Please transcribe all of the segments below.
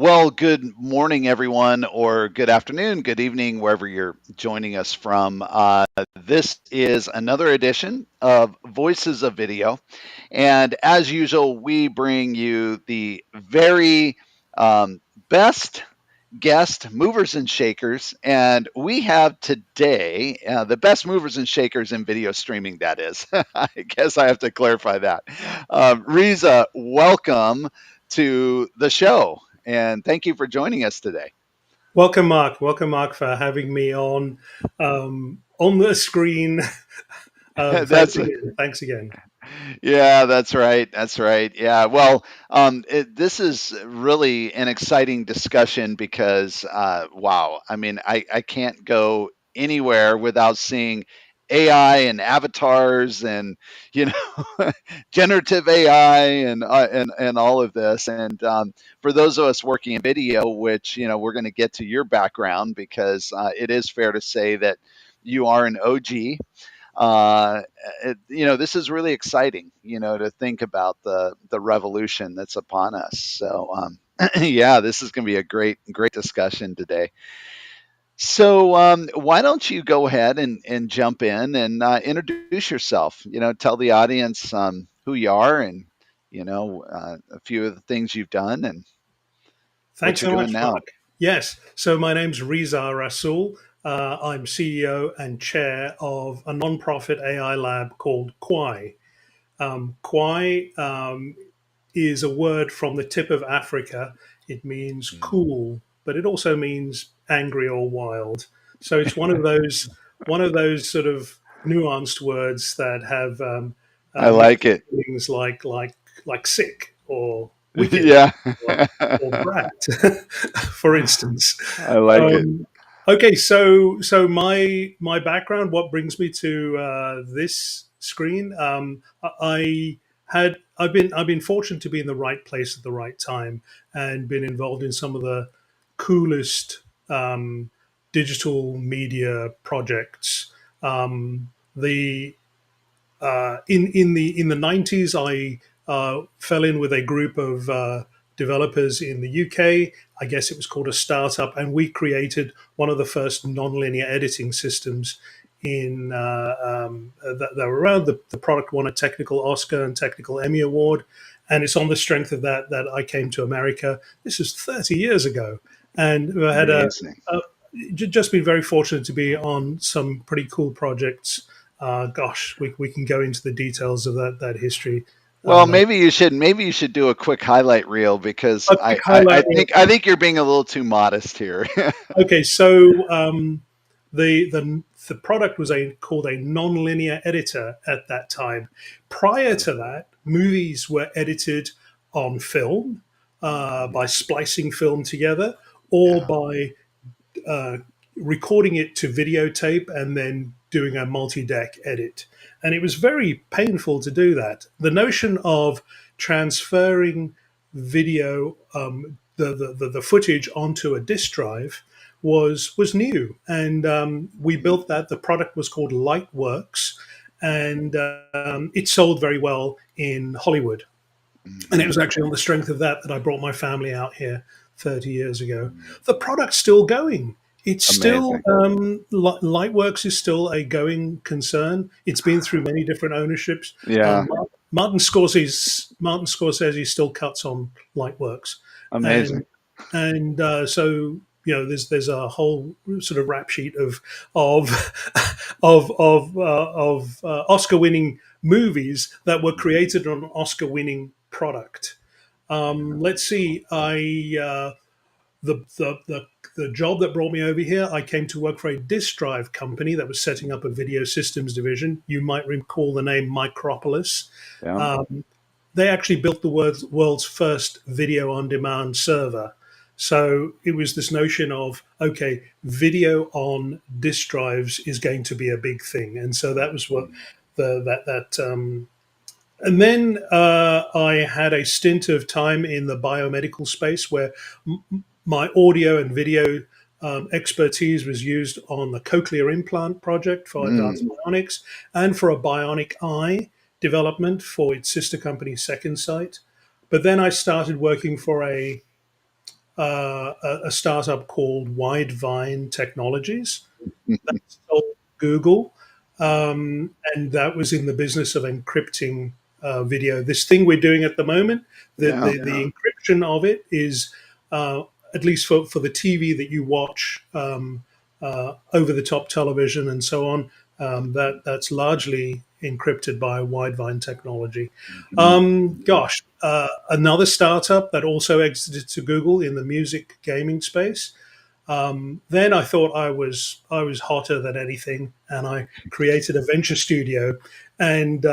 Well, good morning, everyone, or good afternoon, good evening, wherever you're joining us from. This is another edition of Voices of Video. And as usual, we bring you the very best guest movers and shakers. And we have today the best movers and shakers in video streaming, that is. I guess I have to clarify that. Reza, welcome to the show. And thank you for joining us today. Welcome, Mark. Welcome, Mark, for having me on the screen. Thanks That's again. Thanks again. Yeah, that's right. That's right. Yeah. Well, this is really an exciting discussion because, wow, I mean, I can't go anywhere without seeing AI and avatars and generative AI and all of this. And for those of us working in video, which we're going to get to your background because it is fair to say that you are an OG. This is really exciting, to think about the revolution that's upon us. So, yeah, this is going to be a great discussion today. So, why don't you go ahead and jump in and introduce yourself? Tell the audience who you are and a few of the things you've done and Thanks what you're so doing much, now. Mark. Yes. So my name's Reza Rassool. I'm CEO and chair of a non-profit AI lab called Kwaai. Kwaai is a word from the tip of Africa. It means Mm. cool, but it also means angry or wild. So it's one of those sort of nuanced words that have I like mixed it. meanings like sick or wicked Yeah, or brat, for instance. I like it. Um, okay, so my background, what brings me to this screen? I've been fortunate to be in the right place at the right time and been involved in some of the coolest digital media projects. The in the 90s, I fell in with a group of developers in the UK. I guess it was called a startup, and we created one of the first non-linear editing systems that were around. The product won a technical Oscar and technical Emmy award, and it's on the strength of that I came to America. This is 30 years ago, and I had Amazing. a just been very fortunate to be on some pretty cool projects. Gosh, we can go into the details of that history. Well, Uh, maybe you should do a quick highlight reel because a quick highlight. I think you're being a little too modest here. Okay, so the product was called a non-linear editor at that time. Prior to that, movies were edited on film by splicing film together or Yeah. by uh, recording it to videotape and then doing a multi-deck edit. And it was very painful to do that. The notion of transferring video, the footage onto a disk drive was new, and we built that. The product was called Lightworks, and it sold very well in Hollywood. And it Mhm. was actually on the strength of that I brought my family out here 30 years ago. The product's still going. It's still, Amazing. Lightworks is still a going concern. It's been through many different ownerships. Yeah. Martin Scorsese still cuts on Lightworks. Amazing. And, so, there's a whole sort of rap sheet of, Oscar winning movies that were created on an Oscar winning product. Let's see. The job that brought me over here, I came to work for a disk drive company that was setting up a video systems division. You might recall the name Micropolis. Yeah. Um, they actually built the world's first video on demand server. So it was this notion of, okay, video on disk drives is going to be a big thing, and so that was what the that that and then I had a stint of time in the biomedical space where my audio and video expertise was used on the cochlear implant project for Mm. advanced bionics and for a bionic eye development for its sister company, Second Sight. But then I started working for a startup called Widevine Technologies that sold Google, and that was in the business of encrypting video. This thing we're doing at the moment, Yeah. the encryption of it is, at least for the TV that you watch, over the top television and so on, that's largely encrypted by Widevine technology. Mhm. Another startup that also exited to Google in the music gaming space. Then I thought I was hotter than anything, and I created a venture studio and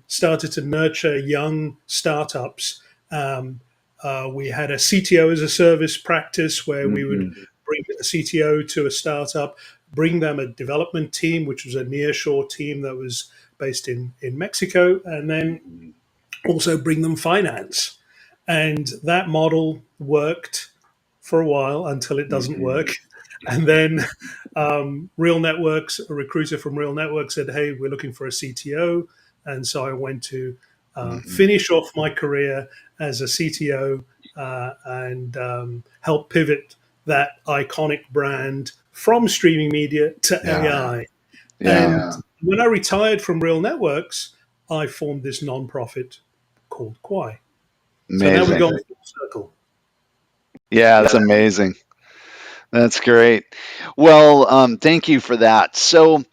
started to nurture young startups. We had a CTO as a service practice where we would Mhm. bring a CTO to a startup, bring them a development team, which was a nearshore team that was based in Mexico, and then Mhm. also bring them finance. And that model worked for a while until it doesn't Mhm. work. And then Real Networks, a recruiter from Real Networks said, "Hey, we're looking for a CTO." And so I went to Mhm. finish off my career as a CTO and help pivot that iconic brand from streaming media to Yeah. AI. Yeah. And when I retired from Real Networks, I formed this nonprofit called Kwaai. So now we've Amazing. gone full circle. Yeah, that's amazing. That's great. Well, thank you for that. So,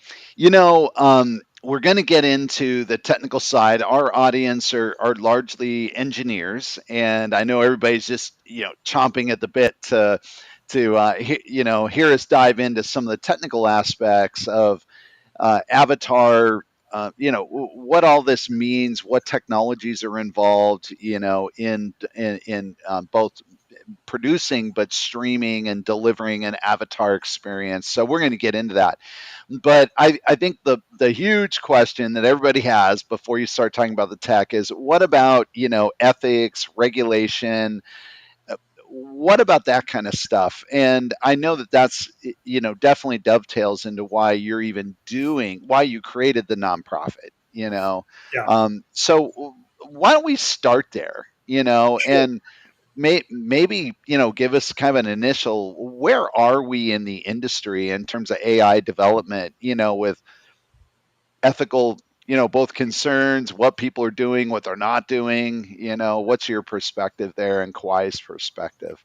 we're going to get into the technical side. Our audience are largely engineers, and I know everybody's just chomping at the bit to hear us dive into some of the technical aspects of avatar. What all this means, what technologies are involved, in both producing but streaming and delivering an avatar experience. So we're going to get into that. But I think the huge question that everybody has before you start talking about the tech is what about, ethics, regulation, what about that kind of stuff? And I know that that's, definitely dovetails into why you're even doing, why you created the nonprofit, Yeah, So why don't we start there, sure. and maybe give us kind of an initial, where are we in the industry in terms of AI development, with ethical, both concerns, what people are doing, what they're not doing, what's your perspective there and Kwai's perspective?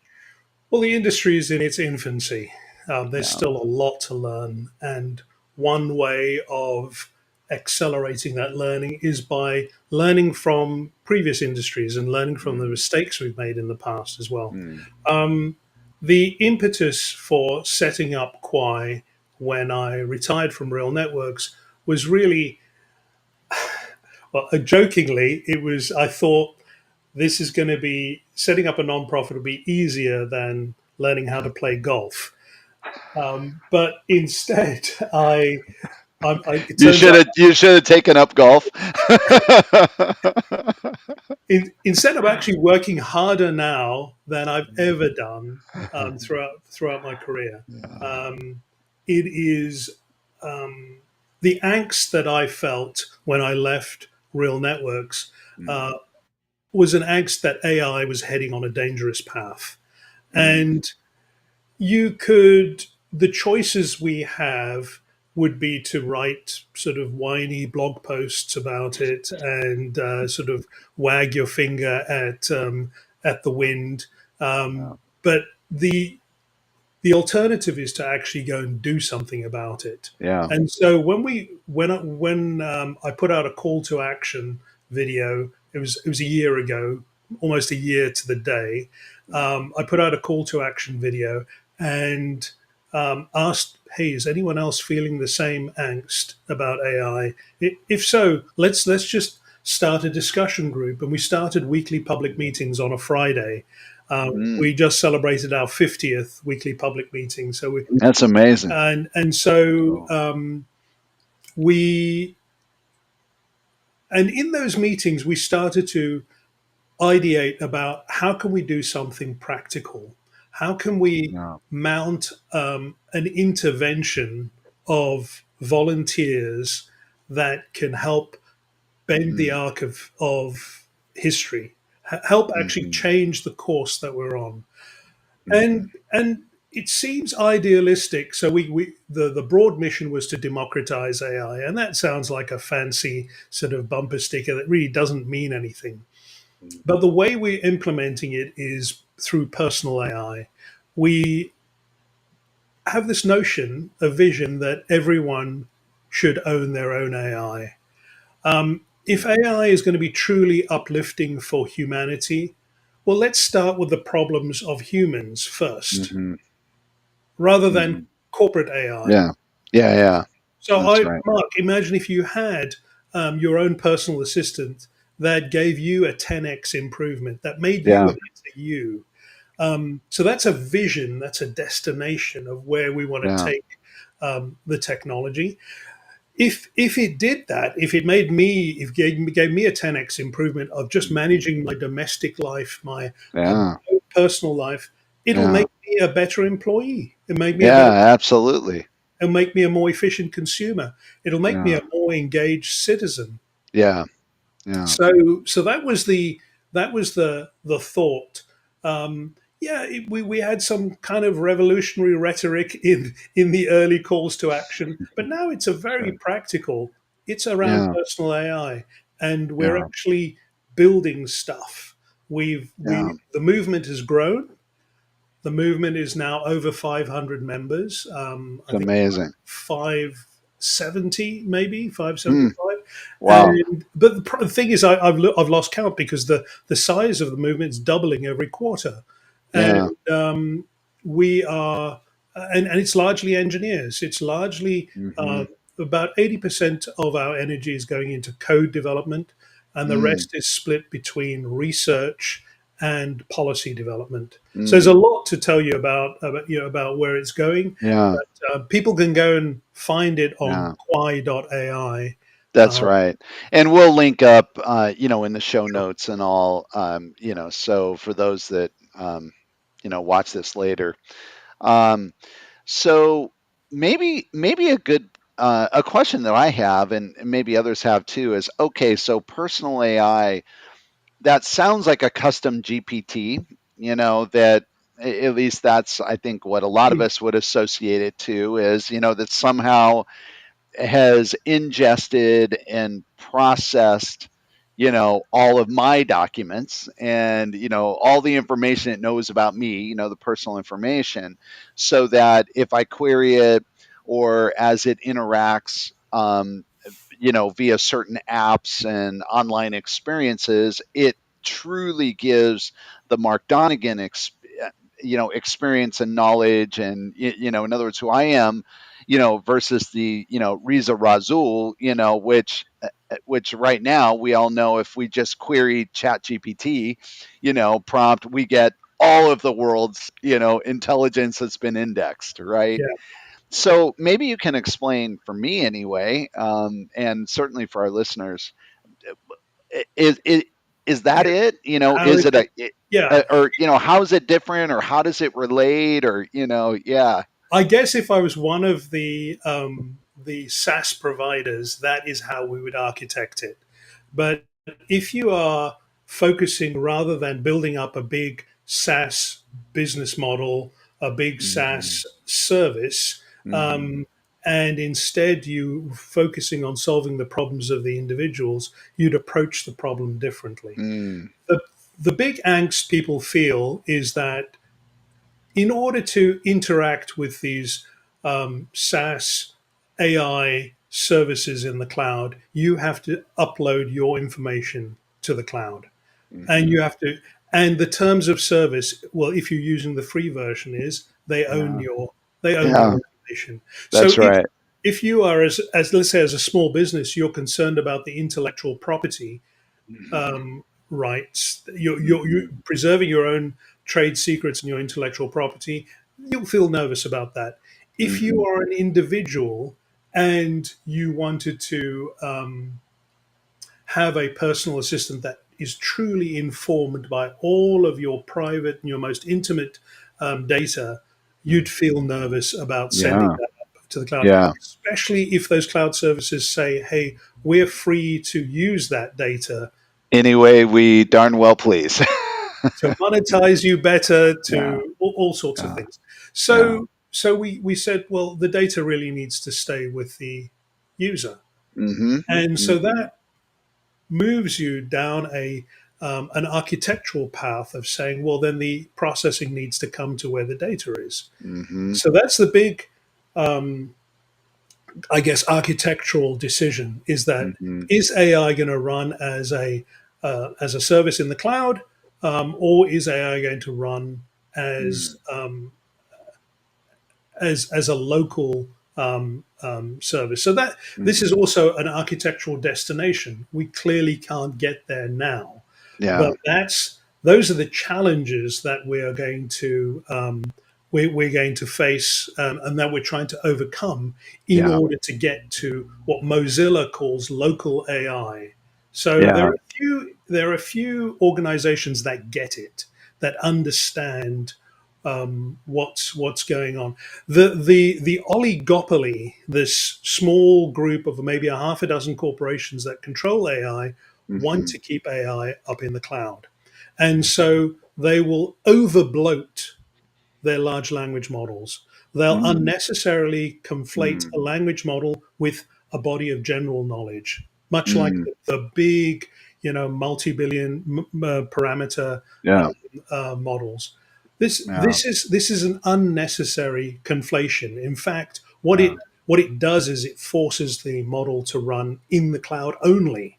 Well, the industry is in its infancy. There's Yeah. still a lot to learn. And one way of accelerating that learning is by learning from previous industries and learning from the Mm, mistakes we've made in the past as well. mm, Um, the impetus for setting up Kwai when I retired from Real Networks was really, well, jokingly, it was, I thought this is going to be setting up a nonprofit will be easier than learning how to play golf. But instead, it turns out you should have taken up golf. instead of actually working harder now than I've ever done throughout my career, Yeah. um, it is um, the angst that I felt when I left Real Networks uh, Mm, was an angst that AI was heading on a dangerous path, mm, and you could the choices we have would be to write sort of whiny blog posts about it and sort of wag your finger at the wind. yeah. But the alternative is to actually go and do something about it. Yeah. And so when I put out a call to action video, it was a year ago, almost a year to the day. I put out a call to action video and asked, "Hey, is anyone else feeling the same angst about AI? If so, let's just start a discussion group." And we started weekly public meetings on a Friday. Mm, We just celebrated our 50th weekly public meeting, so we that's amazing. and so Oh, we and in those meetings we started to ideate about how can we do something practical, how can we yeah. mount an intervention of volunteers that can help bend the Mm, arc of history, help actually mhm, change the course that we're on. And it seems idealistic. So the broad mission was to democratize AI, and that sounds like a fancy sort of bumper sticker that really doesn't mean anything. But the way we're implementing it is through personal AI. We have this notion, a vision that everyone should own their own AI. If AI is going to be truly uplifting for humanity, well, let's start with the problems of humans first, Mm-hmm. rather than Hmm. corporate AI. Yeah. Yeah. Yeah. So, That's right. Mark, imagine if you had your own personal assistant that gave you a 10x improvement, that made you a Yeah. better you. So that's a vision, that's a destination of where we want to Yeah. take the technology. If it did that, if it made me, if it gave me a 10x improvement of just managing my domestic life, my Yeah. personal life, it'll Yeah. make me a better employee. It made me a better. Yeah. Absolutely. It'll make me a more efficient consumer. It'll make me Yeah. a more engaged citizen. Yeah. Yeah. So that was the thought. Yeah, we had some kind of revolutionary rhetoric in the early calls to action, but now it's a very Sure. practical. It's around Yeah. personal AI, and we're Yeah. actually building stuff. Yeah. The movement has grown. The movement is now over 500 members. It's I think amazing. 570, maybe Hmm. 575. Wow. And but the thing is, I've lost count because the size of the movement is doubling every quarter, and Yeah. we are, and it's largely engineers. It's largely Mm-hmm. about 80% of our energy is going into code development, and the Mm. rest is split between research and policy development. So there's a Mm. lot to tell you about where it's going. Yeah. People can go and find it on Yeah. Kwaai.ai. That's Uh, right. And we'll link up, in the show notes and all, so for those that, watch this later. Um, so maybe a question that I have, and maybe others have too, is okay. So personal AI, that sounds like a custom GPT. That at least that's I think what a lot of us would associate it to is that somehow has ingested and processed all of my documents and all the information it knows about me, the personal information, so that if I query it or as it interacts via certain apps and online experiences, it truly gives the Mark Donegan experience and knowledge, and in other words, who I am, versus the Reza Rassool, which right now we all know if we just query Chat GPT, prompt, we get all of the world's intelligence that's been indexed, right? yeah, So maybe you can explain for me anyway, and certainly for our listeners, is is that yeah. it? How Is is it it? Yeah, or how is it different, or how does it relate, or yeah. I guess if I was one of the SaaS providers, that is how we would architect it. But if you are focusing rather than building up a big SaaS business model, a big Hmm. SaaS service, Hmm. um, and instead you focusing on solving the problems of the individuals, you'd approach the problem differently. Mm. The the big angst people feel is that in order to interact with these SaaS AI services in the cloud, you have to upload your information to the cloud, and Hmm. you have to. And the terms of service, well, if you're using the free version, is Yeah. they own Yeah. your information. So That's right. if you are as let's say as a small business, you're concerned about the intellectual property Hmm. rights, you're Hmm. preserving your own trade secrets and your intellectual property, you'll feel nervous about that. If you Hmm. are an individual and you wanted to have a personal assistant that is truly informed by all of your private and your most intimate data, you'd feel nervous about sending Yeah. that up to the cloud, Yeah. especially if those cloud services say, hey, we're free to use that data Anyway, we darn well please. to monetize you better, Yeah. to all sorts of Yeah. things. Yeah. So we said, well, the data really needs to stay with the user, Mm-hmm. and so Mm-hmm. that moves you down a an architectural path of saying, well, then the processing needs to come to where the data is. Mm-hmm. So that's the big, um, I guess, architectural decision: is that Mm-hmm. is AI going to run as a service in the cloud, or is AI going to run as as a local service? So that this is Mm-hmm. also an architectural destination. We clearly can't get there now, but Yeah. those are the challenges that we are going to we're going to face, and that we're trying to overcome in Yeah. order to get to what Mozilla calls local AI. So Yeah. there are a few organizations that get it, that understand what's going on. The oligopoly, this small group of maybe a half a dozen corporations that control AI, want Mm-hmm. to keep AI up in the cloud, and so they will overbloat their large language models. They'll Mm-hmm. unnecessarily conflate a language model with a body of general knowledge, much like Mm-hmm. the big, multi-billion parameter Yeah. models. Yeah. This is an unnecessary conflation. In fact, Yeah. what it does is it forces the model to run in the cloud only.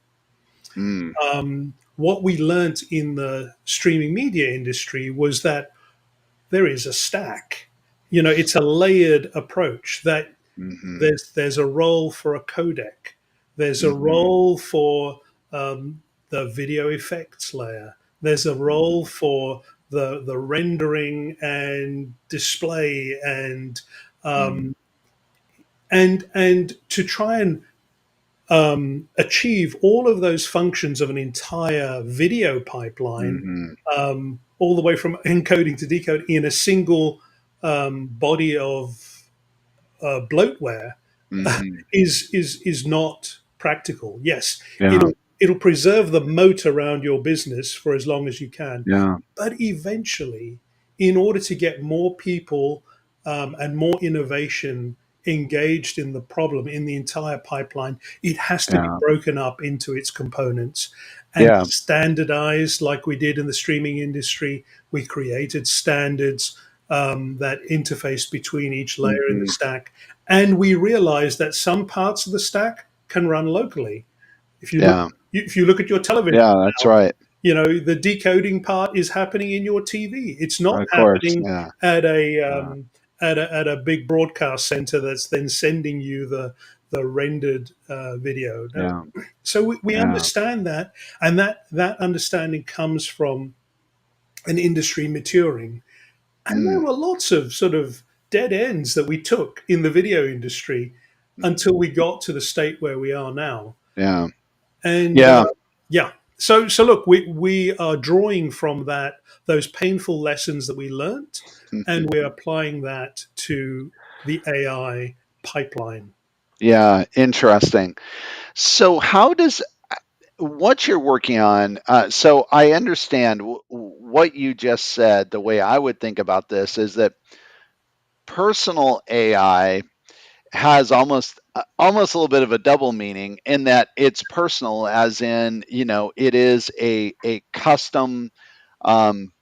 Mm. What we learnt in the streaming media industry was that there is a stack. It's a layered approach, that Mm-hmm. there's a role for a codec, there's a Mm-hmm. role for the video effects layer, there's a role for the rendering and display, Mm-hmm. um, and to try and achieve all of those functions of an entire video pipeline, Mm-hmm. all the way from encoding to decode in a single body of bloatware, Mm-hmm. is not practical. Yes, Yeah. it'll preserve the moat around your business for as long as you can, Yeah. but eventually, in order to get more people and more innovation engaged in the problem in the entire pipeline, it has to be Yeah. broken up into its components and Yeah. standardized, like we did in the streaming industry. We created standards that interface between each layer in the Mm-hmm. stack, and we realized that some parts of the stack can run locally. If you look, Yeah. if you look at your television Yeah. That's now, right. the decoding part is happening in your TV. It's not Of course. happening Yeah. at a Yeah. at a big broadcast center that's then sending you the rendered video. No. Yeah. So we Yeah. understand that, and that understanding comes from an industry maturing. And there Mm. were lots of sort of dead ends that we took in the video industry until we got to the state where we are now. Yeah. And Yeah. yeah, so look, we are drawing from those painful lessons that we learnt, and we're applying that to the AI pipeline. Yeah. Interesting. So, how does what you're working on? So, I understand what you just said. The way I would think about this is that personal AI has almost a little bit of a double meaning in that it's personal, as in it is a custom. Um,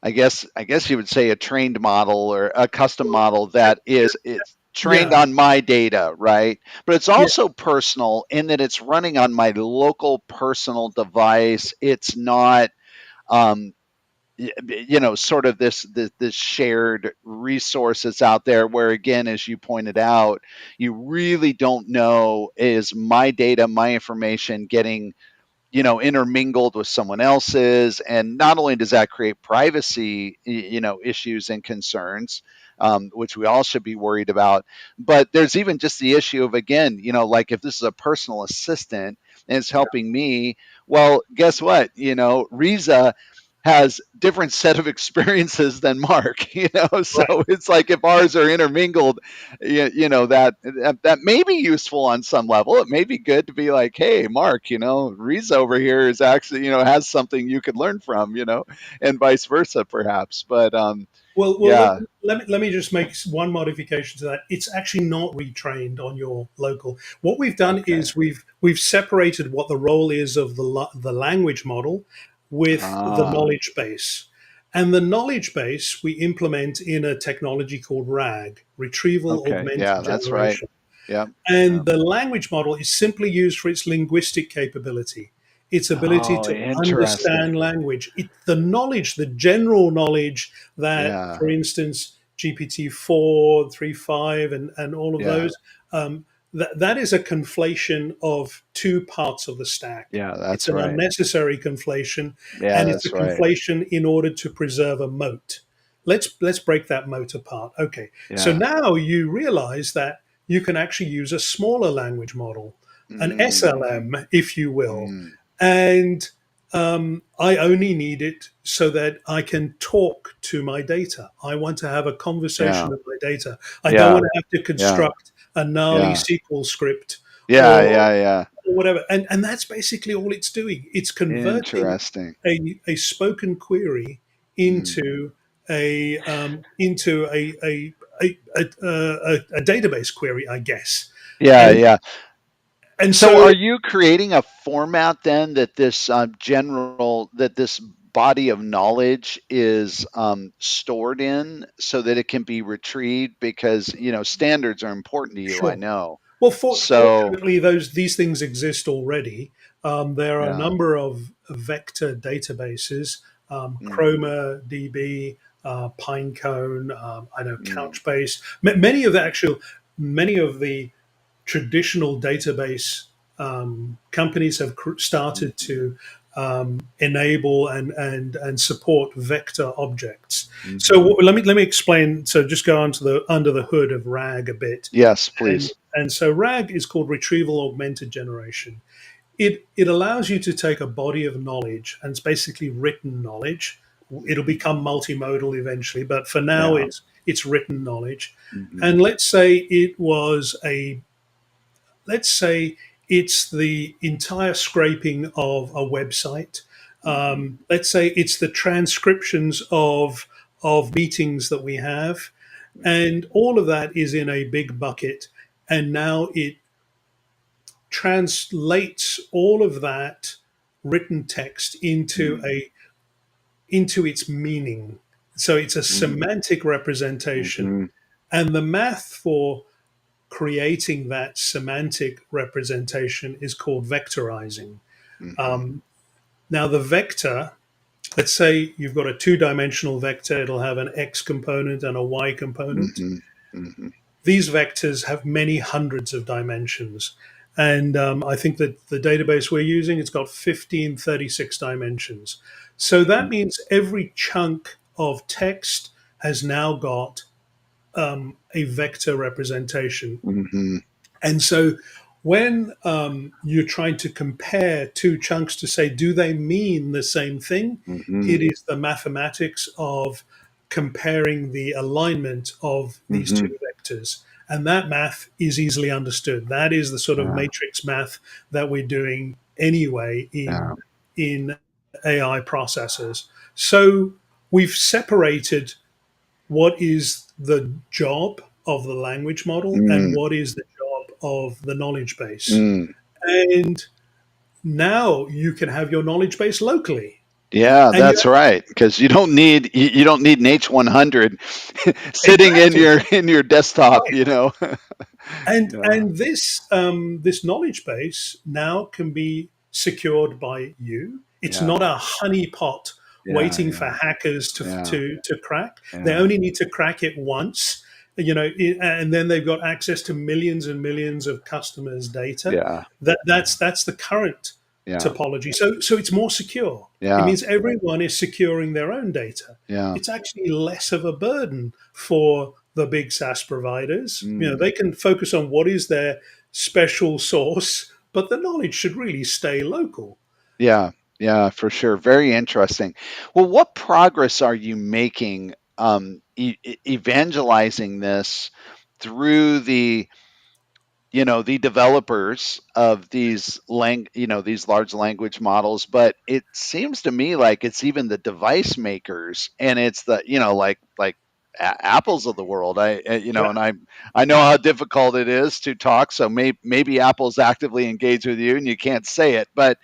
I guess you would say a trained model or a custom model that is it's trained Yeah, on my data, right? But it's yeah, also personal in that it's running on my local personal device. It's not um, sort of this shared resource that's out there where, again, as you pointed out, you really don't know, is my data, my information getting intermingled with someone else's. And not only does that create privacy issues and concerns, which we all should be worried about, but there's even just the issue of, again, like if this is a personal assistant and it's helping me, well, guess what, Reza has different set of experiences than Mark, so Right. it's like if ours are intermingled, that may be useful on some level. It may be good to be like, hey, Mark, Reza over here is actually, has something you could learn from, and vice versa, perhaps. But Well, yeah, let me just make one modification to that. It's actually not retrained on your local. What we've done okay. is we've separated what the role is of the language model with the Ah, knowledge base. And the knowledge base we implement in a technology called RAG, Retrieval okay. Augmented Yeah, that's right. Generation. Yep. And Yep. the language model is simply used for its linguistic capability, its ability Oh, to interesting. understand language, the knowledge, the general knowledge that, Yeah. for instance, GPT-4, 3.5, and all of Yeah. those, that is a conflation of two parts of the stack. Yeah, It's that's an right. unnecessary conflation, Yeah, and it's a that's right. conflation in order to preserve a moat. Let's break that moat apart. Okay, so Yeah. now you realize that you can actually use a smaller language model, an Mm, SLM, if you will. mm, And I only need it so that I can talk to my data. I want to have a yeah. conversation with my data. I don't Yeah. want to have to Yeah. construct a gnarly Yeah. SQL script Yeah. or Yeah. Yeah. whatever. And that's basically all it's doing. It's converting Interesting. a spoken query Mm. into a database query, I guess. Yeah. And Yeah. and So, so are you creating a format then that this body of knowledge is stored in, so that it can be retrieved? Because standards are important to you, I sure. know. Well, So, fortunately, these things exist already. There are a yeah. number of vector databases, Mm, Chroma DB, Pinecone, I know mm, Couchbase. Many of the traditional database companies have started mhm, to enable and support vector objects. So mhm. let me explain. So just go on to the under the hood of RAG a bit. Yes, And, please. and so RAG is called Retrieval Augmented Generation. It allows you to take a body of knowledge, and it's basically written knowledge. It'll Mhm. become multimodal eventually, but for now Yeah. it's written knowledge. Mhm, And let's say it's the entire scraping of a website. mhm, Let's say it's the transcriptions of meetings that we have, and all of that is in a big bucket. And now it translates all of that written text mm, into its meaning. So it's a mm, semantic representation, mhm, and the math for creating that semantic representation is called vectorizing. mhm, Um, Now, the vector, let's say you've got a two-dimensional vector, it'll have an x component and a y component. mhm, mhm, These vectors have many hundreds of dimensions. And I think that the database we're using, it's got 1536 dimensions. So that mhm, means every chunk of text has now got a vector representation. mhm, And so when you're trying to compare two chunks to say, do they mean the same thing? mhm, It is the mathematics of comparing the alignment of these two mhm. vectors. And that math is easily understood. That is the sort of Yeah, matrix math that we're doing anyway yeah. in AI processors. So we've separated what is the job of the language model and Mm, what is the job of the knowledge base. mm. And now you can have your knowledge base locally. Yeah, And you that's right. Because you don't need an H100 sitting in exactly your desktop. right. Yeah, And this knowledge base now can be secured by you. It's yeah, not a honeypot yeah, waiting for yeah, hackers yeah, to crack. They yeah, only need to crack it once, and then they've got access to millions and millions of customers' data. yeah, That's the current yeah, topology. So it's more secure. It yeah, means everyone is securing their own data. yeah. It's actually less of a burden for the big SaaS providers. Mm, They can focus on what is their special source, but the knowledge should really stay local. yeah. Yeah, for sure. Very interesting. Well, what progress are you making evangelizing this through the developers of these large language models, but it seems to me like it's even the device makers, and it's the apples of the world. Yeah, And I know how difficult it is to talk, so maybe Apple's actively engaged with you and you can't say it, but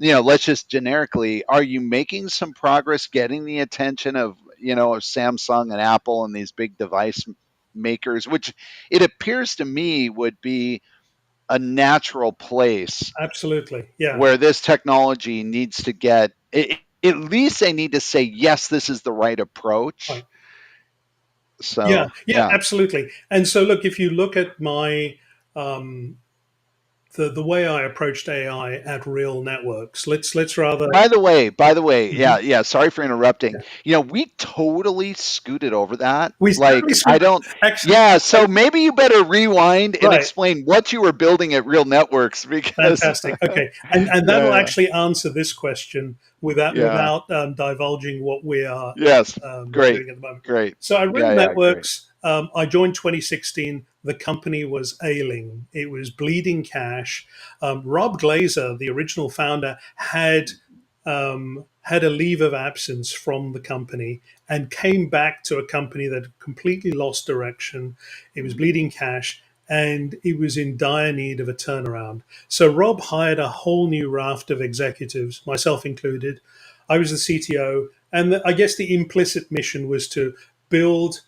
let's just generically, are you making some progress getting the attention of Samsung and Apple and these big device makers, which it appears to me would be a natural place absolutely. Yeah. where this technology needs to at least they need to say, yes, this is the right Right. approach. Yeah, So, yeah, yeah. absolutely. And so, look, if you look at my um, the way I approached AI at Real Networks, let's rather. By the way, Mhm. yeah, sorry for interrupting. Yeah. We totally scooted over that. We Like, certainly I should. don't, Actually, yeah, so maybe you better rewind and right. explain what you were building at Real Networks because, Fantastic. Okay, and that'll yeah, actually answer this question yeah, without divulging what we are yes, great, doing at the moment. great. So at Real Yeah, yeah, great. Networks, I joined 2016. The company was ailing; it was bleeding cash. Rob Glazer, the original founder, had a leave of absence from the company and came back to a company that had completely lost direction. It was Mhm, bleeding cash and it was in dire need of a turnaround. So Rob hired a whole new raft of executives, myself included. I was the CTO, and I guess the implicit mission was to build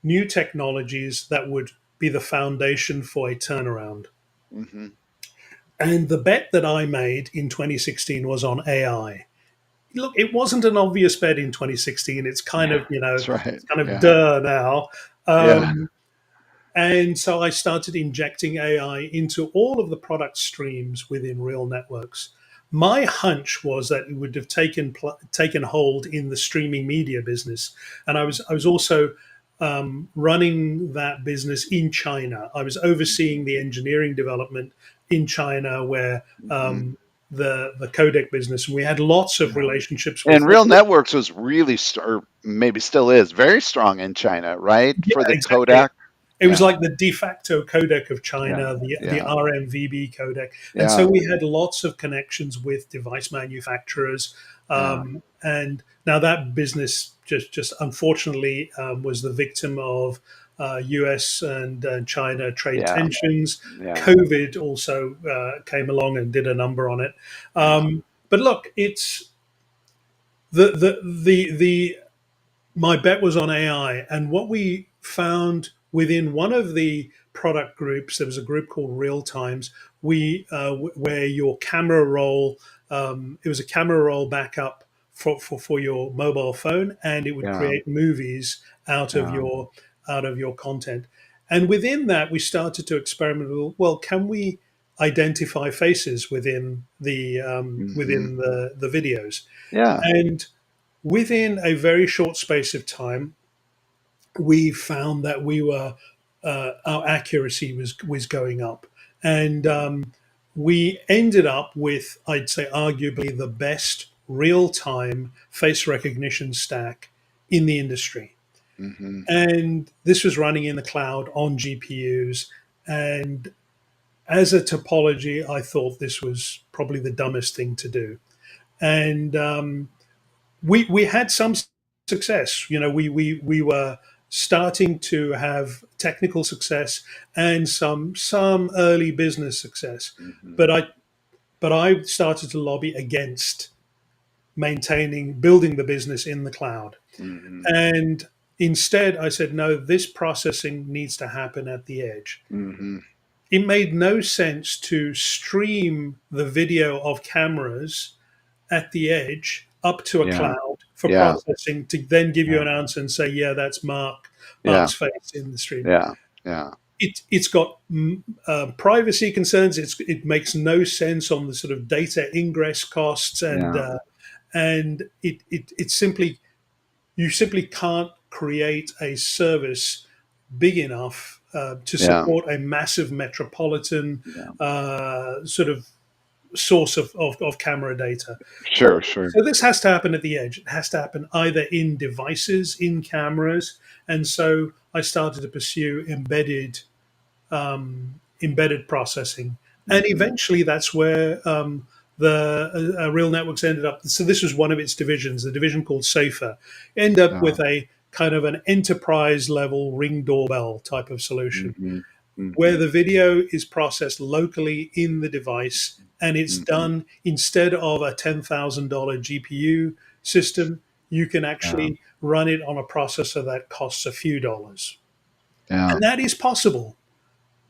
new technologies that would be the foundation for a turnaround. mhm. And the bet that I made in 2016 was on AI. Look, it wasn't an obvious bet in 2016. It's kind of, Yeah, that's right. it's kind of Yeah, duh now. yeah. Um, And so I started injecting AI into all of the product streams within Real Networks. My hunch was that it would have taken hold in the streaming media business, and I was also running that business in China. I was overseeing the engineering development in China, where Mhm. the codec business. And we had lots of Yeah. relationships with. And Real Networks was really, or maybe still is, very strong in China, right? Yeah, For the exactly. Kodak. It was Yeah, like the de facto codec of yeah, China, the yeah, RMVB codec, and so yeah, we had lots of connections with device manufacturers. yeah, And now that business just unfortunately was the victim of U.S. and China trade yeah, tensions. yeah, COVID also came along and did a number on it. yeah. But look, it's the my bet was on AI. And what we found within one of the product groups, there was a group called Real Times, where your camera roll, it was a camera roll backup for your mobile phone, and it would Yeah, create movies out of yeah. your content. And within that, we started to experiment with, well, can we identify faces Hmm. within the videos? Yeah. And within a very short space of time, we found that our accuracy was going up, and we ended up with, I'd say, arguably the best real time face recognition stack in the industry. Hmm. And this was running in the cloud on GPUs. And as a topology, I thought this was probably the dumbest thing to do. And we had some success. We were starting to have technical success and some early business success, Hmm. but I started to lobby against building the business in the cloud, Hmm. and instead I said no. This processing needs to happen at the edge. Hmm. It made no sense to stream the video of cameras at the edge up to a Yeah, cloud for yeah, processing to then give you yeah, an answer and say, yeah, that's yeah, Mark's face in the stream. yeah, yeah, It's got privacy concerns. It makes no sense on the sort of data ingress costs, yeah, and it simply you simply can't create a service big enough to yeah, support a massive metropolitan yeah. sort of source of camera data. Sure, sure. So this has to happen at the edge. It has to happen either in devices, in cameras, and so I started to pursue embedded processing, and Hmm. eventually that's where the real networks ended up. So this was one of its divisions, the division called Safer, end up Uh, with a kind of an enterprise level ring doorbell type of solution hmm. where Hmm. the video is processed locally in the device and it's Hmm. done instead of a $10,000 GPU system, you can Yeah, actually run it on a processor that costs a few dollars. yeah, And that is possible.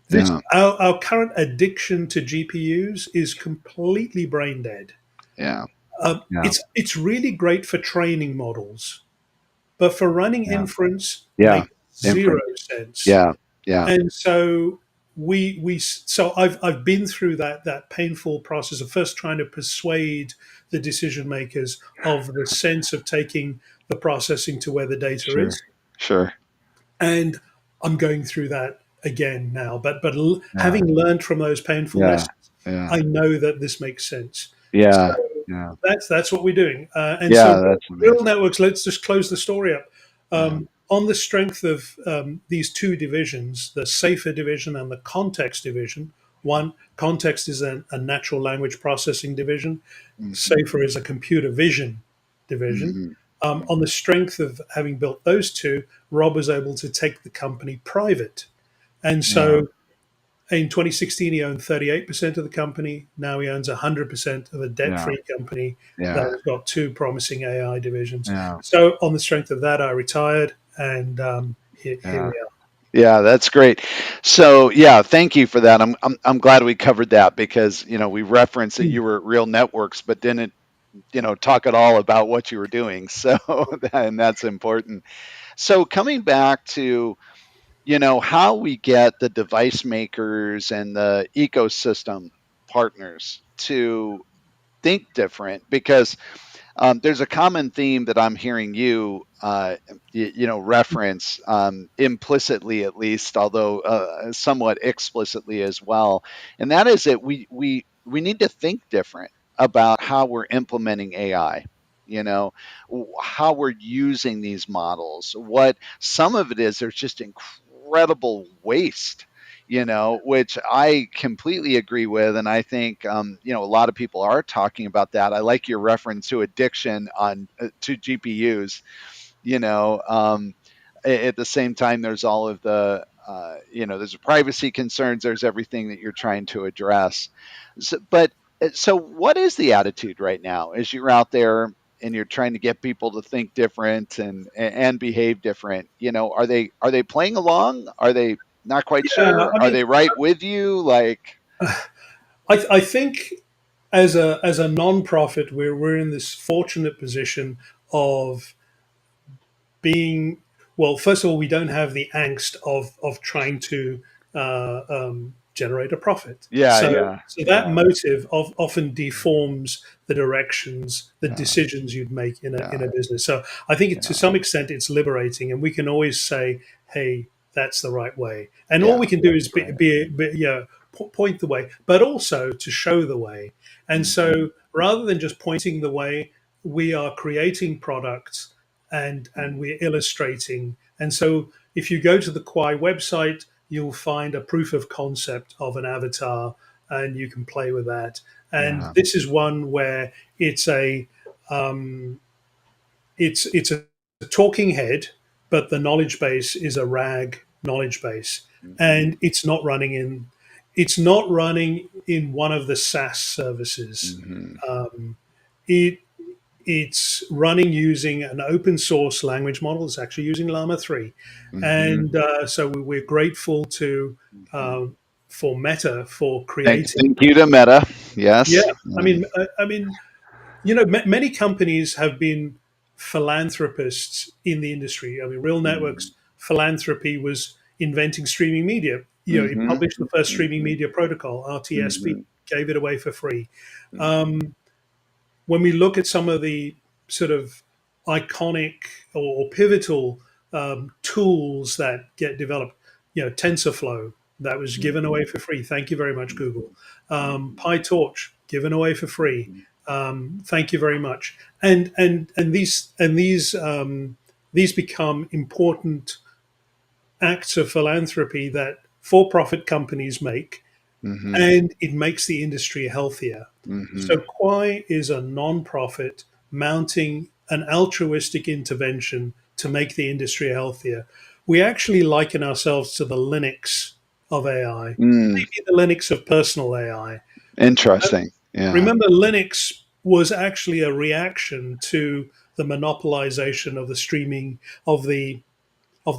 This yeah, our current addiction to GPUs is completely brain dead. yeah, yeah, It's really great for training models, but for running yeah, inference yeah. makes zero Inference. sense. Yeah, yeah, And so so I've been through that painful process of first trying to persuade the decision makers of the sense of taking the processing to where the data sure, is, sure. and I'm going through that again now. But Yeah, having learned from those painful yeah, lessons, yeah, I know that this makes sense. So yeah, yeah, that's what we're doing. And so yeah. That's real amazing. networks. Let's just close the story up. Yeah, On the strength of these two divisions, the safer division and the context division. One context is a natural language processing division. hmm, Safer is a computer vision division. hmm, On the strength of having built those two, Rob was able to take the company private. And yeah, so in 2016, he owned 38% of the company. Now he owns 100% of a debt yeah, free company that yeah, has got two promising AI divisions. yeah, So, on the strength of that, I retired, and here yeah. we are. Yeah, that's great. So, yeah, thank you for that. I'm glad we covered that because we referenced that Hmm. you were at Real Networks, but didn't talk at all about what you were doing. So, and that's important. So, coming back to how we get the device makers and the ecosystem partners to think different because there's a common theme that I'm hearing you, reference implicitly at least, although somewhat explicitly as well, and that is that we need to think different about how we're implementing AI. How we're using these models. What some of it is, there's just incredible waste, which I completely agree with. And I think, a lot of people are talking about that. I like your reference to addiction to GPUs, you know, um, at the same time, there's all of there's privacy concerns, there's everything that you're trying to address. So what is the attitude right now as you're out there and you're trying to get people to think different and behave different? Are they playing along? Are they not quite Yeah, sure? I Are mean, they right with you? Like, I think as a non-profit, we're in this fortunate position of being well. First of all, we don't have the angst of trying to generate a profit. yeah, yeah, So that yeah, motive often deforms the directions, the yeah, decisions you'd make in yeah, a business. So I think to yeah, some extent it's liberating, and we can always say, "Hey, that's the right way," and all yeah, we can do that's is right. point the way, but also to show the way. And Hmm. so rather than just pointing the way, we are creating products and we're illustrating. And so if you go to the Kwaai website, you'll find a proof of concept of an avatar, and you can play with that. And Yeah. this is one where it's a um, it's a talking head, but the knowledge base is a RAG knowledge base, Hmm. and it's not running in one of the SaaS services. Hmm. Um, it it's running using an open source language model. It's actually using Llama 3. Hmm. And so we're grateful to Hmm. uh, for Meta for creating. Thank you to Meta. Yeah, Yes. I mean, many companies have been philanthropists in the industry. I mean, Real Hmm. Networks philanthropy was inventing streaming media. It Hmm. published the first streaming Hmm. media protocol, RTSP, Hmm. gave it away for free. Hmm. Um, when we look at some of the sort of iconic or pivotal tools that get developed, TensorFlow that was given Hmm. away for free. Thank you very much, Google. Hmm. PyTorch. given away for free. Mhm. Thank you very much. And these become important acts of philanthropy that for-profit companies make, Mhm. and it makes the industry healthier. Mhm. So Kwaai is a non-profit mounting an altruistic intervention to make the industry healthier. We actually liken ourselves to the Linux of AI, Mm. maybe the Linux of personal AI. Interesting. Yeah. Remember, Linux was actually a reaction to the monopolization of the streaming of the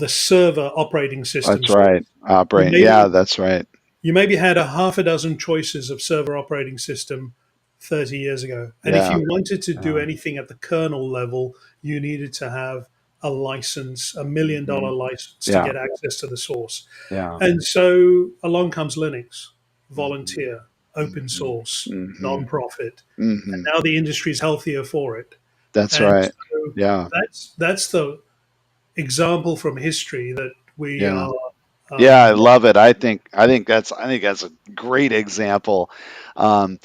server operating system. That's So right. you Operating. maybe Yeah, that's right. you maybe had a half a dozen choices of server operating system 30 years ago. And if Yeah. you wanted to do Yeah. anything at the kernel level, you needed to have a license, $1 million Mhm. license to Yeah. get access to the source. Yeah. And so along comes Linux, Mhm. volunteer, open Mhm. source, Mhm. non-profit. And Mhm. now the industry's healthier for it. That's And right. so Yeah. that's the example from history that we Yeah. are. Yeah, I Um, love it. I think that's a great example. One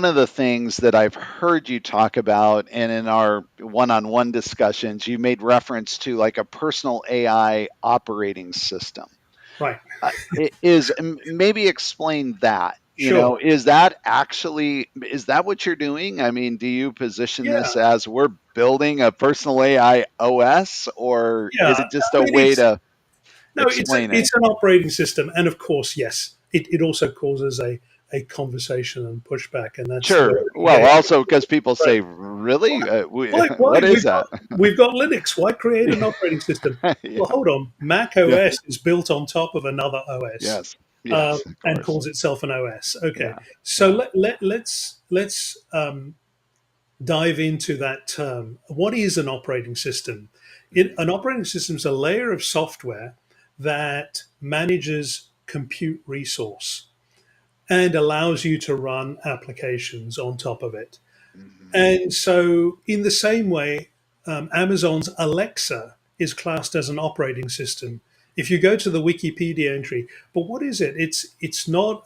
of the things that I've heard you talk about, and in our one-on-one discussions, you made reference to like a personal AI operating system. right. Maybe explain that. Sure. Is that what you're doing? I mean, do you position Yeah. this as we're building a personal AI OS, or Yeah. is it I just a mean, way to it's explain it? it's an operating system, and of course, yes, it also causes a conversation and pushback, and that's where Sure. we Well, get. also because people Right. say, "Really? Why What is that?" we've got Linux? Why create an operating system? Well, Yeah. hold on. Mac Yeah. OS is built on top of another OS, Yes. Yes. Of and course. calls itself an OS. Okay, Yeah. so Yeah. let's dive into that term. What is an operating system? An Mhm. operating system is a layer of software that manages compute resource and allows you to run applications on top of it. Mhm. And so, in the same way, Amazon's Alexa is classed as an operating system. If you go to the Wikipedia entry, but what is it? It's not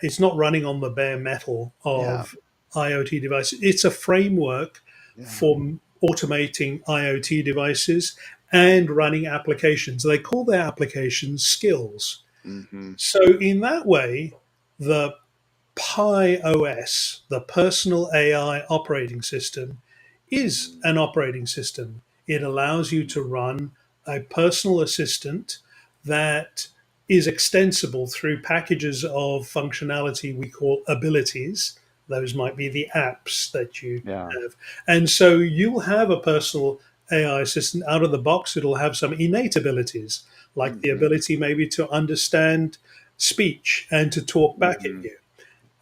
it's not running on the bare metal Yeah. of IoT devices. It's a framework Yeah. for automating IoT devices and running applications. They call their applications skills. Mhm. So in that way, the Pi OS, the personal AI operating system, is Mhm. an operating system. It allows you to run a personal assistant that is extensible through packages of functionality we call abilities. Those might be the apps that you Yeah. have. And so you'll have a personal AI assistant out of the box. It'll have some innate abilities, like the Mhm. ability maybe to understand speech and to talk back at Mhm. you.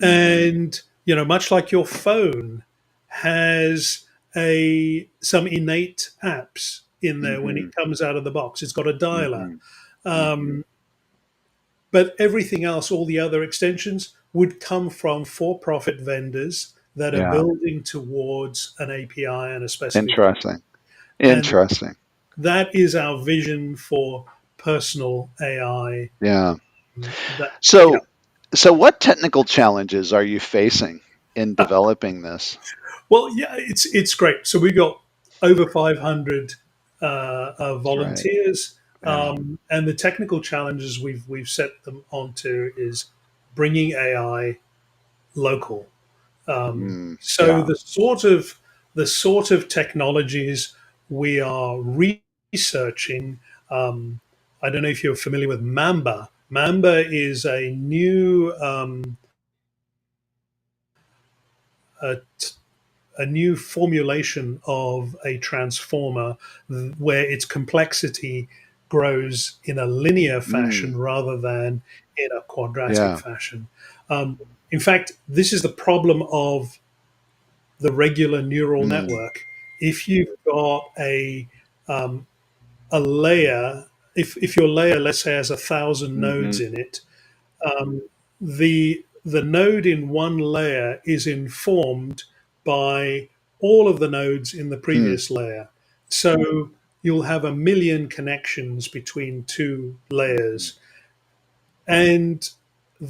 Mhm. And much like your phone has a some innate apps in there when Mhm. it comes out of the box. It's got a dialer, Mhm. Mhm. um, but everything else, all the other extensions, would come from for-profit vendors that are Yeah. building towards an API and a specification. Interesting. And Interesting. that is our vision for personal AI. Yeah. That yeah. So, what technical challenges are you facing in developing this? Well, yeah, it's great. So we got over 500 That's right. volunteers, Yeah. and the technical challenges we've set them onto is bringing AI local. Mm. So Yeah. the sort of technologies we are researching. I don't know if you're familiar with Mamba. Mamba is a a new formulation of a transformer where its complexity grows in a linear Mm. fashion rather than in a quadratic Yeah. fashion. Um, in fact, this is the problem of the regular neural Mm. network. If you've got um, a layer, if your layer, let's say, has 1,000 nodes Mhm. in it, um, the node in one layer is informed by all of the nodes in the Hmm. previous layer. So you'll have 1 million connections between two Mhm. layers. And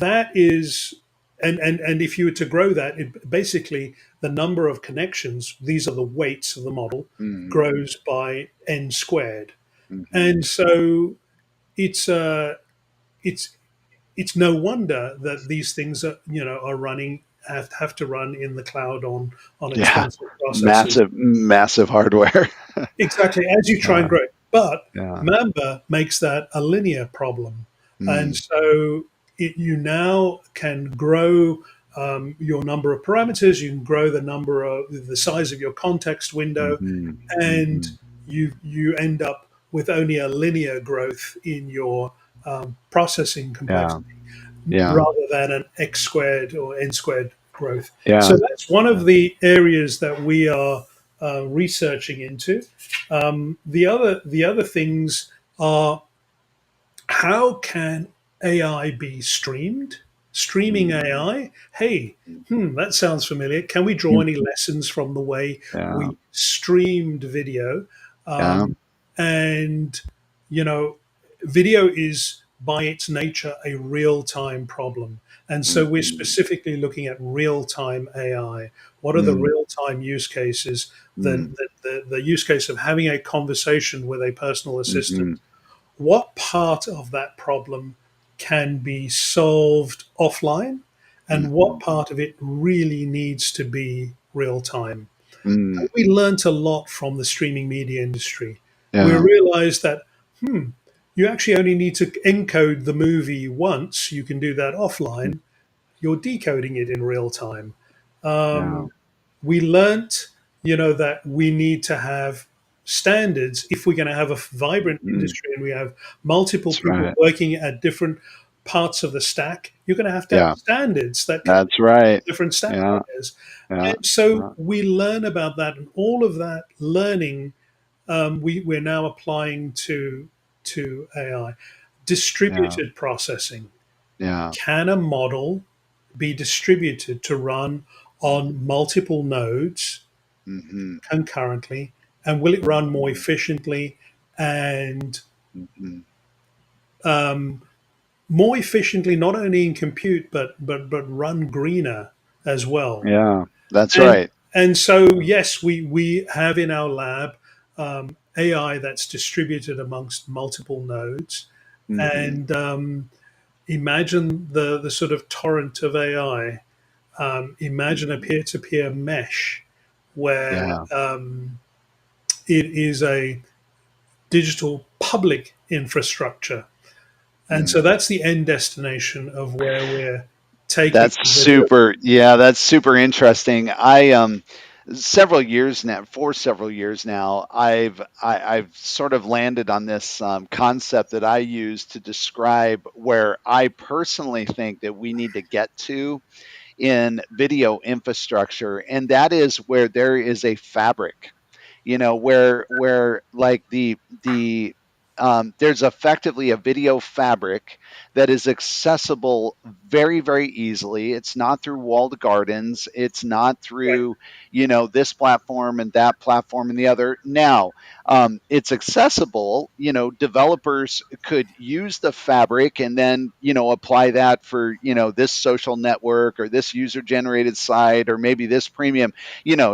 that is, and if you were to grow that, it basically the number of connections, these are the weights of the model, Mm, grows by n squared. mhm. And so it's it's it's no wonder that these things are, are running, have to run in the cloud on Yeah, expensive processors. massive hardware. Exactly, as you try and Yeah, grow it. But yeah. Mamba makes that a linear problem. And Mm, so you now can grow your number of parameters, you can grow the size of your context window, mhm, and mhm. you end up with only a linear growth in your processing Yeah, complexity yeah, rather than an x squared or n squared growth. yeah, So that's one yeah. of the areas that we are researching into. The other things are, how can AI be streamed? Streaming Mm, AI. Hey, mm, that sounds familiar. Can we draw any lessons from the way yeah, we streamed video? yeah. Um, and you know, video is by its nature a real-time problem, and so we're Mhm, specifically looking at real-time AI. What are the mm, real-time use cases? The, mm, the, the use case of having a conversation with a personal assistant, mhm, what part of that problem can be solved offline and what mhm, part of it really needs to be real time. mm. And we learnt a lot from the streaming media industry. We Yeah, realized that, hmm, you actually only need to encode the movie once. You can do that mm, offline. You're decoding it in real time. yeah, We learnt, that we need to have standards if we're going to have a vibrant mhm. industry and we have multiple That's people right. working at different parts of the stack. You're going to have Yeah, standards that cover that's right. different stack Yeah, layers. yeah, And so yeah, we learn about that, and all of that learning we're now applying to AI. yeah, Distributed processing. yeah. Can a model be distributed to run on multiple nodes Mhm, concurrently, and will it run more mhm, efficiently and mhm. um, more efficiently, not only in compute but run greener as well? Yeah, that's And right. and so yes, we have in our lab AI that's distributed amongst multiple nodes, Mhm. and imagine the sort of torrent of AI. Imagine a Mhm. peer-to-peer mesh where Yeah. it is a digital public infrastructure. And so Mm. that's the end destination of where we're taking That's video. super. Yeah, that's super interesting. I several years now, for several years now, I've sort of landed on this concept that I use to describe where I personally think that we need to get to in video infrastructure, and that is where there is a fabric, where like there's effectively a video fabric that is accessible very, very easily. It's not through walled gardens. It's not Right. through, this platform and that platform and the other. Now, it's accessible. Developers could use the fabric and then, apply that for, this social network or this user generated site or maybe this premium,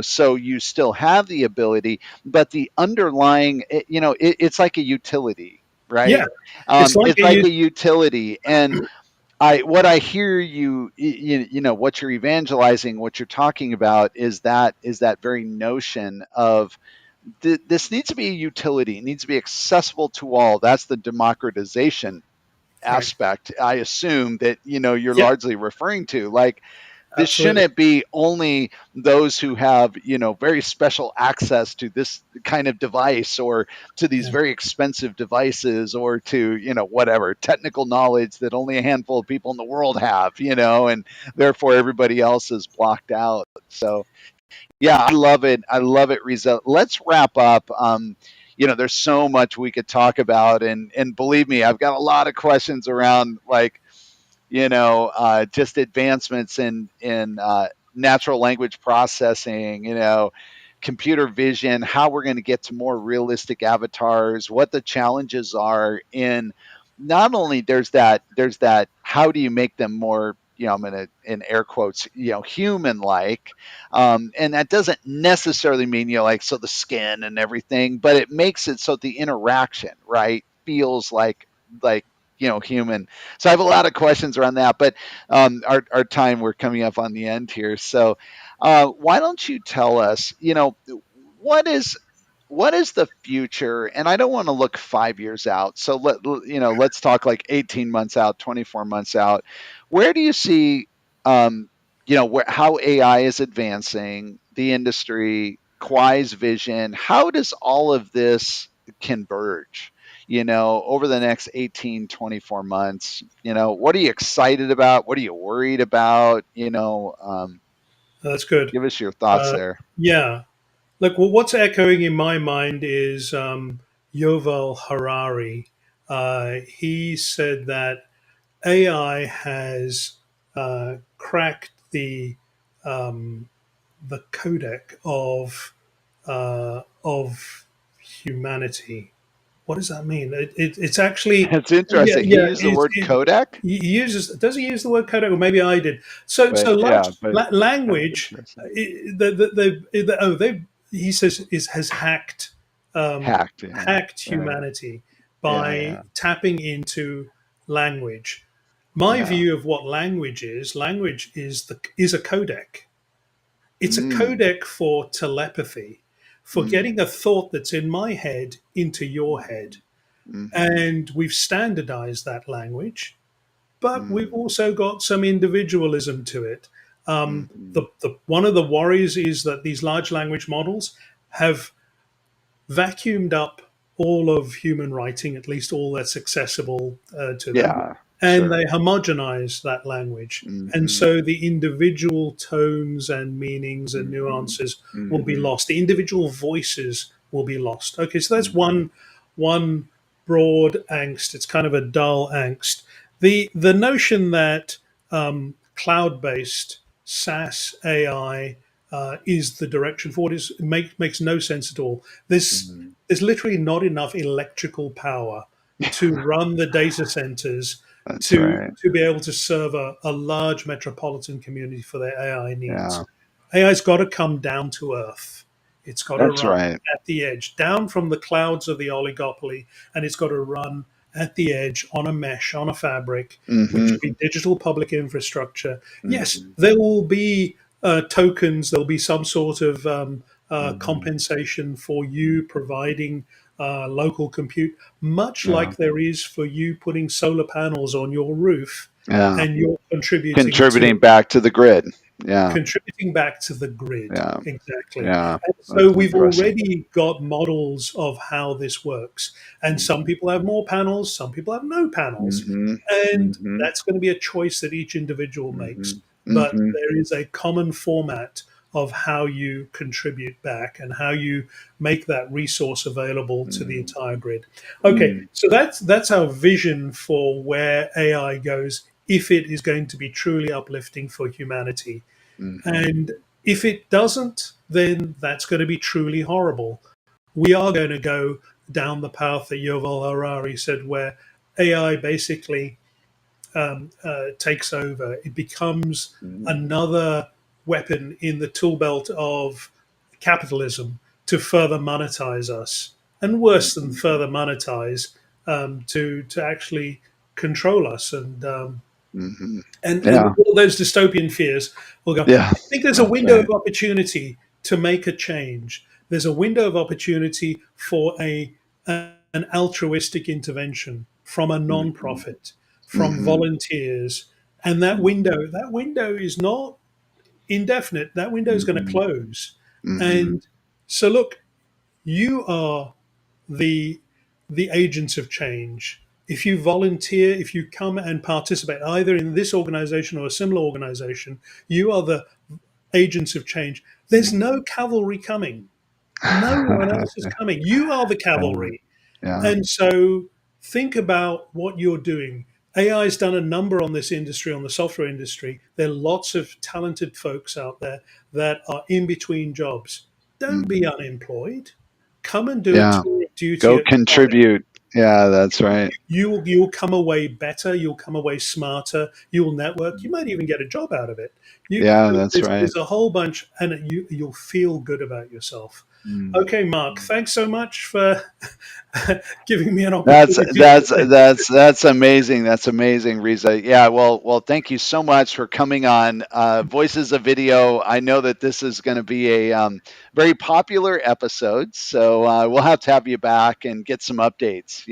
so you still have the ability, but the underlying, it's like a utility, Yeah. right? It's like It's a like use. a utility, and what I hear what you're evangelizing, what you're talking about is that very notion of this needs to be a utility, it needs to be accessible to all. That's the democratization Right. aspect, I assume, that you're Yeah. largely referring to. Like, this Absolutely. shouldn't be only those who have very special access to this kind of device, or to these Yeah. very expensive devices, or to whatever technical knowledge that only a handful of people in the world have, and therefore everybody else is blocked out. So yeah, I love it, Reza. Let's wrap up. There's so much we could talk about, and believe me, I've got a lot of questions around, like, just advancements in natural language processing, computer vision, how we're going to get to more realistic avatars, what the challenges are in not only there's that how do you make them more, I'm going to in air quotes, human like, and that doesn't necessarily mean, like, so the skin and everything, but it makes it so the interaction, right, feels like human. So I have a lot of questions around that, but our time, we're coming up on the end here. So why don't you tell us, what is what is the future? And I don't want to look 5 years out. So let's talk like 18 months out, 24 months out. Where do you see, how AI is advancing the industry, Kwai's vision? How does all of this converge? Over the next 18, 24 months, what are you excited about? What are you worried about? That's good. Give us your thoughts Uh, there. yeah. Look, well, what's echoing in my mind is Yuval Harari. He said that AI has cracked the codec of humanity. What does that mean? It's actually, It's yeah, interesting. He yeah. used the word Kodak. He uses, does he use the word codec, or maybe I did? So But yeah, but that's language, interesting. they he says is has um, Hacked, yeah. hacked Right. humanity Yeah, by yeah. tapping into language. My Yeah. view of what language is a codec. It's a Mm. codec for telepathy, for Mm. getting a thought that's in my head into your head. Mm. Mhm. And we've standardized that language, but we've Mm. also got some individualism to it. Mhm. One of the worries is that these large language models have vacuumed up all of human writing, at least all that's accessible to them, Yeah, and sure. they homogenize that language. And Mhm. so the individual tones and meanings and Mhm. nuances will be Mhm. lost. The individual voices will be lost. Okay, so that's Mhm. one broad angst. It's kind of a dull angst. The notion that cloud based SaaS AI is the direction forward makes no sense at all. Mhm. There's literally not enough electrical power to run the data centers That's to right. be able to serve a large metropolitan community for their AI Yeah. needs. AI's got to come down to earth. It's got to That's run right. at the edge, down from the clouds of the oligopoly, and it's got to run at the edge on a mesh, on a fabric, which Mhm. will be digital public infrastructure. Yes, Mhm. there will be tokens, there'll be some sort of Mhm. compensation for you providing local compute, much Yeah. like there is for you putting solar panels on your roof Yeah. and you're contributing to Contributing back to the grid. Yeah. contributing back to the grid. Yeah. Exactly. Yeah. And so That's we've interesting. already got models of how this works. And some Mhm. people have more panels, some people have no panels. Mhm. And Mhm. that's going to be a choice that each individual makes. Mhm. But Mhm. there is a common format of how you contribute back and how you make that resource available to the Mhm. entire grid. Okay, so that's our vision for where AI goes if it is going to be truly uplifting for humanity. Mhm. And if it doesn't, then that's going to be truly horrible. We are going to go down the path that Yuval Harari said, where AI basically takes over. It becomes Mhm. another weapon in the tool belt of capitalism to further monetize us, and worse than Mhm. further monetize, to actually control us Mhm. and Yeah. all those dystopian fears will go. Yeah. I think there's a That's window right. of opportunity to make a change. There's a window of opportunity for an altruistic intervention from a Mhm. non-profit, from Mhm. volunteers, and Mhm. that window is not indefinite. That window is going to Mhm. close. Mhm. And so, look, you are the agents of change. If you volunteer, if you come and participate either in this organization or a similar organization, you are the agents of change. There's no cavalry coming. No one else is coming. You are the Yeah. cavalry. Yeah. And so think about what you're doing. AI has done a number on this industry, on the software industry. There are lots of talented folks out there that are in between jobs. Don't be Mhm. unemployed. Come and do a Yeah. tour of duty Go at Kwaii. contribute. Yeah, that's right. You'll come away better. You'll come away smarter. You'll network. You might even get a job out of it. Yeah, that's right. There's a whole bunch, and you'll feel good about yourself. Mm. Okay, Mark. Thanks so much for giving me an That's opportunity to that's think. that's that's amazing. That's amazing, Riza. Yeah, well, thank you so much for coming on Voices of Video. I know that this is going to be a very popular episode, so we'll have you back and get some updates.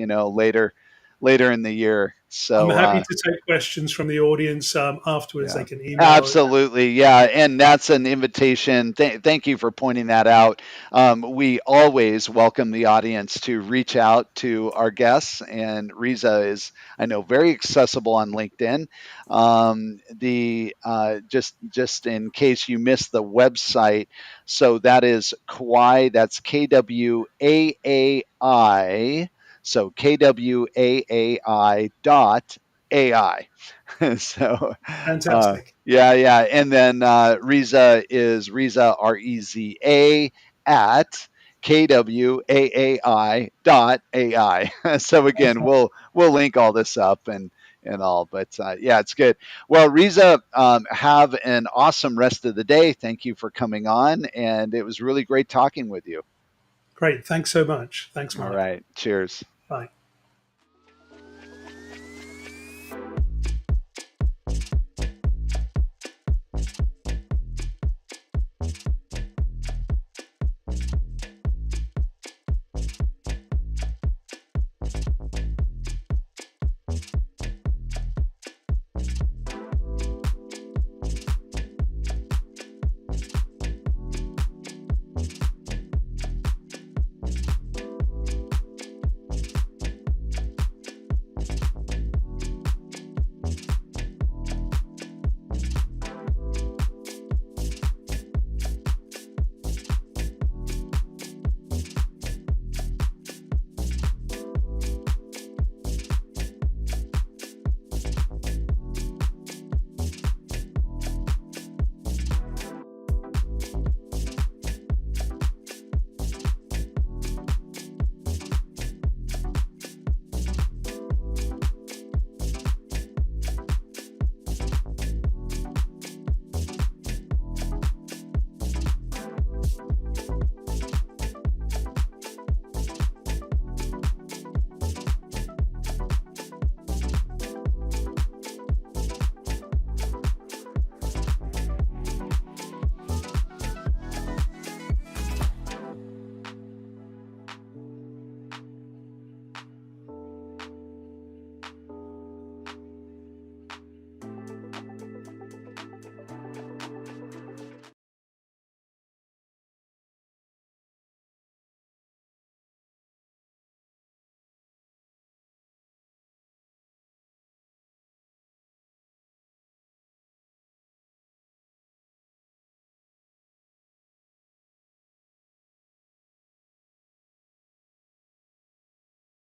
Later in the year. I'm So happy to take questions from the audience afterwards. They yeah, can email. absolutely. Yeah, and that's an invitation. Thank you for pointing that out. We always welcome the audience to reach out to our guests, and Riza is, I know, very accessible on LinkedIn. The just in case you missed the website, so that is Kwaai. That's KWAAI. So KWAAI dot AI. So, Fantastic. yeah. And then Reza is Reza, REZA, at KWAAI dot AI. So again, Fantastic. we'll link all this up and all, but yeah, it's good. Well, Reza, have an awesome rest of the day. Thank you for coming on, and it was really great talking with you. Great. Thanks so much. Thanks, All Mark. right, cheers. Bye.